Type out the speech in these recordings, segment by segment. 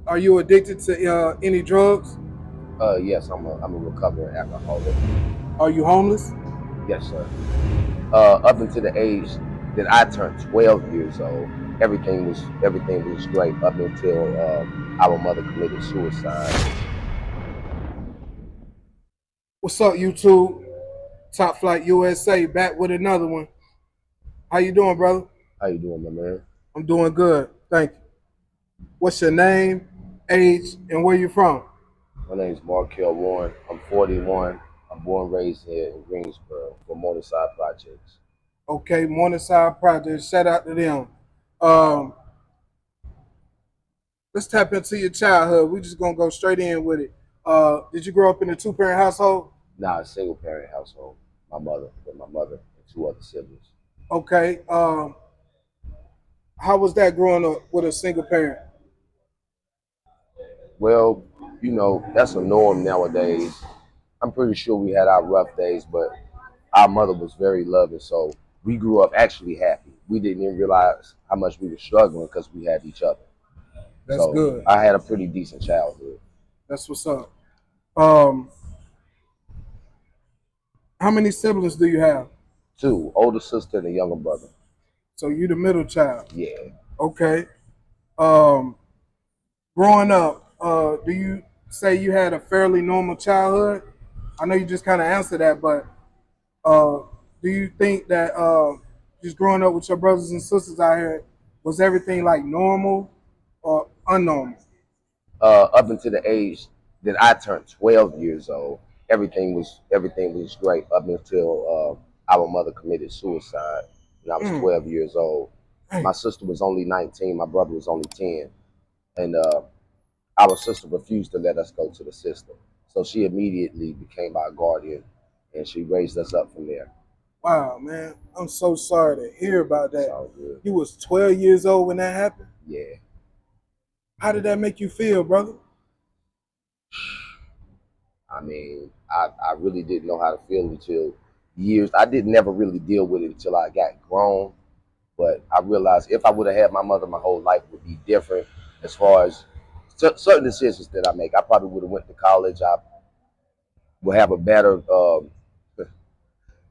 Are you addicted to any drugs? Yes, I'm a recovering alcoholic. Are you homeless? Yes, sir. Up until the age that I turned 12 years old, everything was great up until our mother committed suicide. What's up, YouTube? Top Flight USA back with another one. How you doing, brother? How you doing, my man? I'm doing good. Thank you. What's your name, age, and where you from? My name is Markel Warren. I'm 41. I'm born and raised here in Greensboro for Morningside Projects. Okay, Morningside Project. Shout out to them. Um, let's tap into your childhood. We just gonna go straight in with it. Did you grow up in a two-parent household? Now a single parent household. My mother and two other siblings. Okay. How was that growing up with a single parent? Well, that's a norm nowadays. I'm pretty sure we had our rough days, but our mother was very loving, so we grew up actually happy. We didn't even realize how much we were struggling because we had each other. That's So good. I had a pretty decent childhood. That's what's up. Um, how many siblings do you have? Two, older sister and a younger brother. So you the middle child. Yeah. Okay. Um, growing up, do you say you had a fairly normal childhood? I know you just kind of answered that, but uh, do you think that just growing up with your brothers and sisters out here was everything like normal or unnormal? Up until the age that I turned 12 years old, everything was great up until our mother committed suicide when I was Mm, 12 years old. My dang. sister was only 19, my brother was only 10, and our sister refused to let us go to the system. So she immediately became our guardian, and she raised us up from there. Wow, man, I'm so sorry to hear about It's that. all good. You was 12 years old when that happened. Yeah. How did that make you feel, brother? I mean, I really didn't know how to feel until years. I didn't never really deal with it until I got grown. But I realized if I would have had my mother, my whole life would be different as far as certain decisions that I make. I probably would have went to college. I would have a better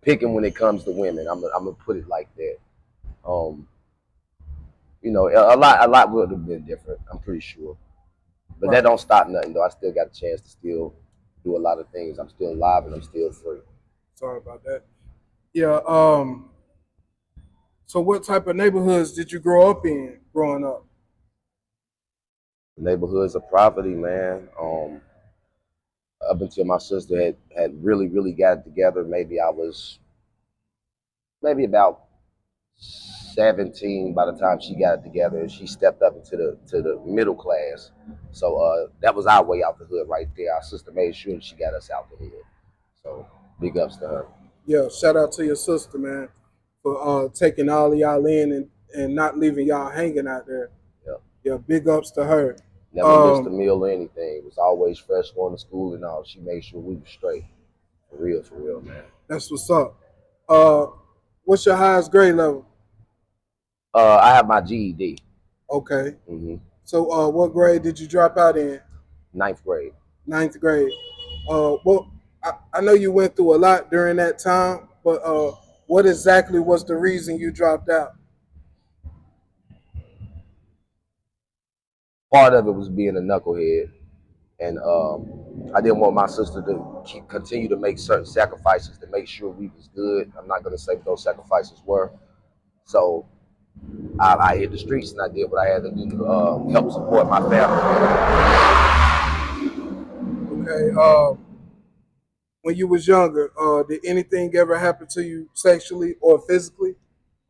picking when it comes to women. I'm gonna put it like that. Um, a lot would have been different. I'm pretty sure. But that Right. don't stop nothing though. I still got a chance to still do a lot of things. I'm still alive and I'm still free. Sorry about that. Yeah. So what type of neighborhoods did you grow up in growing up? The neighborhoods of poverty, man. Up until my sister had really, really got it together, maybe I was maybe about 17 by the time she got it together and she stepped up into the middle class. So that was our way out the hood right there. Our sister made sure she got us out the hood. So big ups to her. Yeah. Shout out to your sister, man, for taking all of y'all in and not leaving y'all hanging out there. Yep. Yeah. Big ups to her. Never missed a Um, meal or anything. It was always fresh going to school and all. She made sure we were straight. For real, man. that's what's up. Uh, what's your highest grade level? I have my GED. Okay. Hmm. So what grade did you drop out in? Ninth grade. Ninth grade. Well, I know you went through a lot during that time, but what exactly was the reason you dropped out? Part of it was being a knucklehead, and I didn't want my sister to continue to make certain sacrifices to make sure we was good. I'm not gonna say what those sacrifices were. So I hit the streets and I did what I had to do to help support my family. Okay. When you was younger, did anything ever happen to you sexually or physically?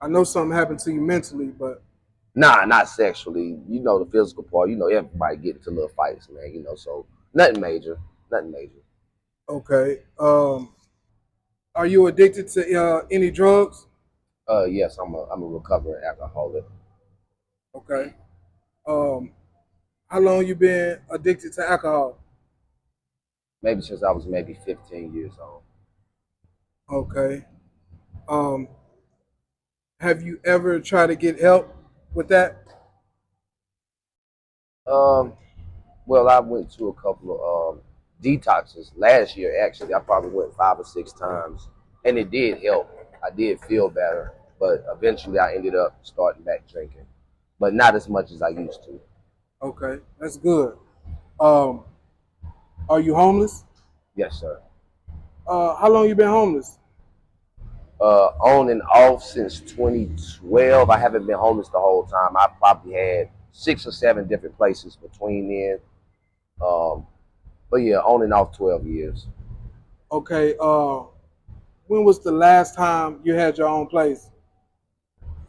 I know something happened to you mentally, but Nah, not sexually. You know the physical part. You know everybody get into little fights, man. So nothing major, nothing major. okay. Are you addicted to any drugs? Yes, I'm a recovering alcoholic. Okay. Um, how long you been addicted to alcohol? Maybe since I was maybe 15 years old. Okay. Um, have you ever tried to get help with that? Um, Well, I went to a couple of detoxes last year. Actually, I probably went 5 or 6 times, and it did help. I did feel better, but eventually I ended up starting back drinking, but not as much as I used to. Okay, that's good. Um, are you homeless? Yes, sir. How long you been homeless? On and off since 2012. I haven't been homeless the whole time. I probably had 6 or 7 different places between then. Um, but yeah, on and off 12 years. Okay. When was the last time you had your own place?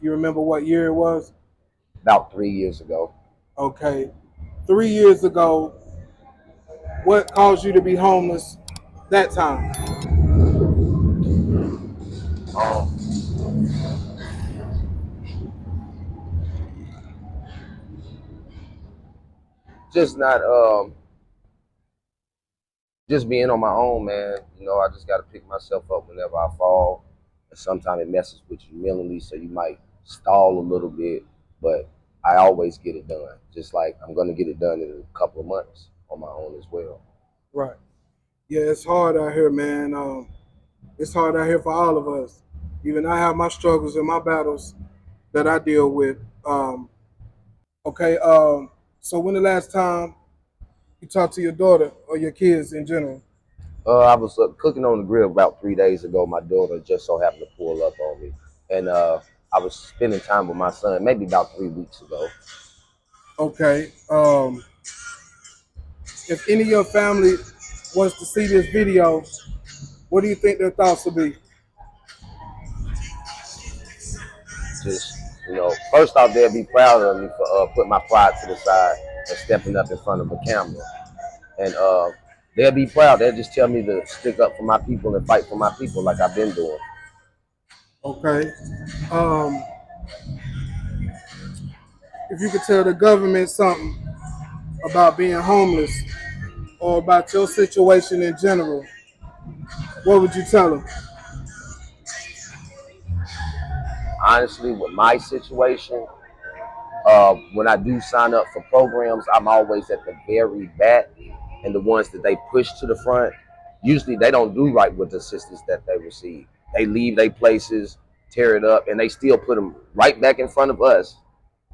You remember what year it was? About 3 years ago. Okay. 3 years ago, what caused you to be homeless that time? Um, just not just being on my own, man. You know, I just got to pick myself up whenever I fall. And sometimes it messes with you mentally, so you might stall a little bit. But I always get it done. Just like I'm gonna get it done in a couple of months on my own as well. Right. Yeah, it's hard out here, man. It's hard out here for all of us. Even I have my struggles and my battles that I deal with. Okay. So when the last time you talked to your daughter or your kids in general? I was cooking on the grill about 3 days ago. My daughter just so happened to pull up on me, and I was spending time with my son maybe about 3 weeks ago. Okay. If any of your family was to see this video, what do you think their thoughts would be? Just first off, they'll be proud of me for putting my pride to the side and stepping up in front of a camera, and they'll be proud. They'll just tell me to stick up for my people and fight for my people like I've been doing. Okay. Um, if you could tell the government something about being homeless or about your situation in general, what would you tell them? Honestly, with my situation, when I do sign up for programs, I'm always at the very back, and the ones that they push to the front, usually they don't do right with the assistance that they receive. They leave their places, tear it up, and they still put them right back in front of us,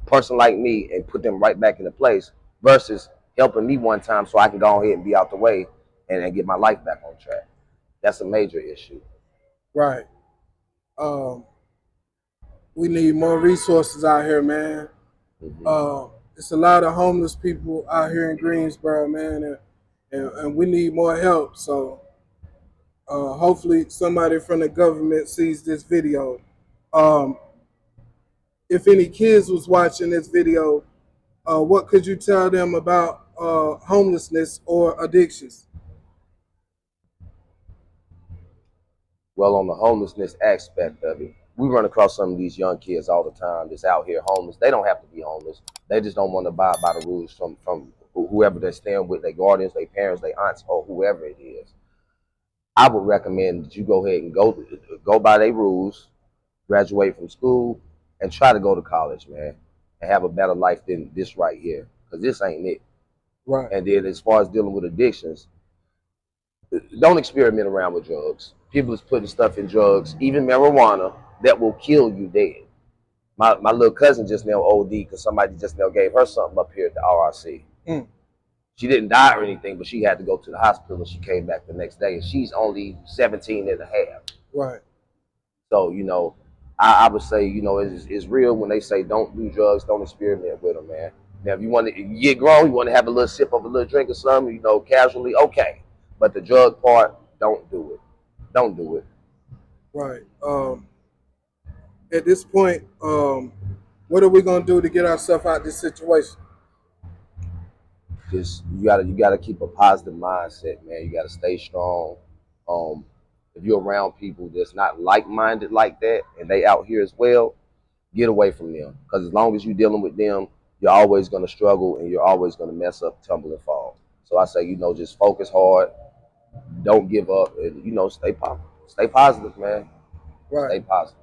person like me, and put them right back into place. Versus helping me one time so I can go ahead and be out the way and get my life back on track. That's a major issue. Right. Um, we need more resources out here, man. Hmm. It's a lot of homeless people out here in Greensboro, man, and we need more help. So hopefully somebody from the government sees this video. Um, if any kids was watching this video, what could you tell them about homelessness or addictions? Well, on the homelessness aspect of it, we run across some of these young kids all the time that's out here homeless. They don't have to be homeless. They just don't want to abide by the rules from whoever they're staying with, their guardians, their parents, their aunts, or whoever it is. I would recommend that you go ahead and go by their rules, graduate from school, and try to go to college, man, and have a better life than this right here, because this ain't it. Right, And then as far as dealing with addictions, don't experiment around with drugs. People is putting stuff in drugs, even marijuana, that will kill you dead. My little cousin just now OD because somebody just now gave her something up here at the RRC. mm, She didn't die or anything, but she had to go to the hospital and she came back the next day. And she's only 17 and a half. right, So, I would say, it's real when they say don't do drugs, don't experiment with them, man. Now, if you want to you get grown, you want to have a little sip of a little drink or something, casually, okay. But the drug part, don't do it. Don't do it. right. At this point, what are we gonna do to get ourselves out of this situation? Just you gotta keep a positive mindset, man. You gotta stay strong. Um, if you're around people that's not like-minded like that, and they out here as well, get away from them. Because as long as you're dealing with them, you're always gonna struggle and you're always gonna mess up, tumble, and fall. So I say, just focus hard, don't give up, and stay positive, man. Right. Stay positive.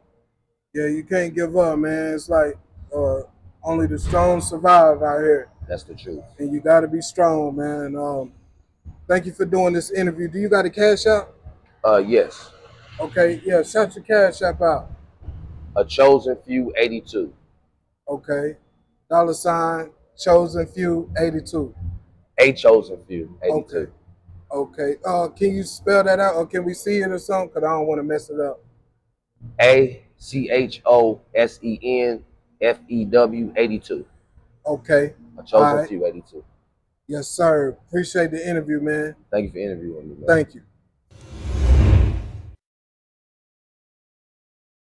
Yeah, you can't give up, man. It's like uh, only the strong survive out here. That's the truth. and you got to be strong, man. Thank you for doing this interview. Do you got a cash out? Yes. Okay, yeah, shout your cash app out. A chosen few 82. Okay, $ chosen few 82. A chosen few Okay, 82. okay. Can you spell that out, or can we see it or something? Cause I don't want to mess it up. ACHOSENFEW 82. Okay, A all chosen right. few 82. Yes, sir. Appreciate the interview, man. Thank you for interviewing me, man. Thank you.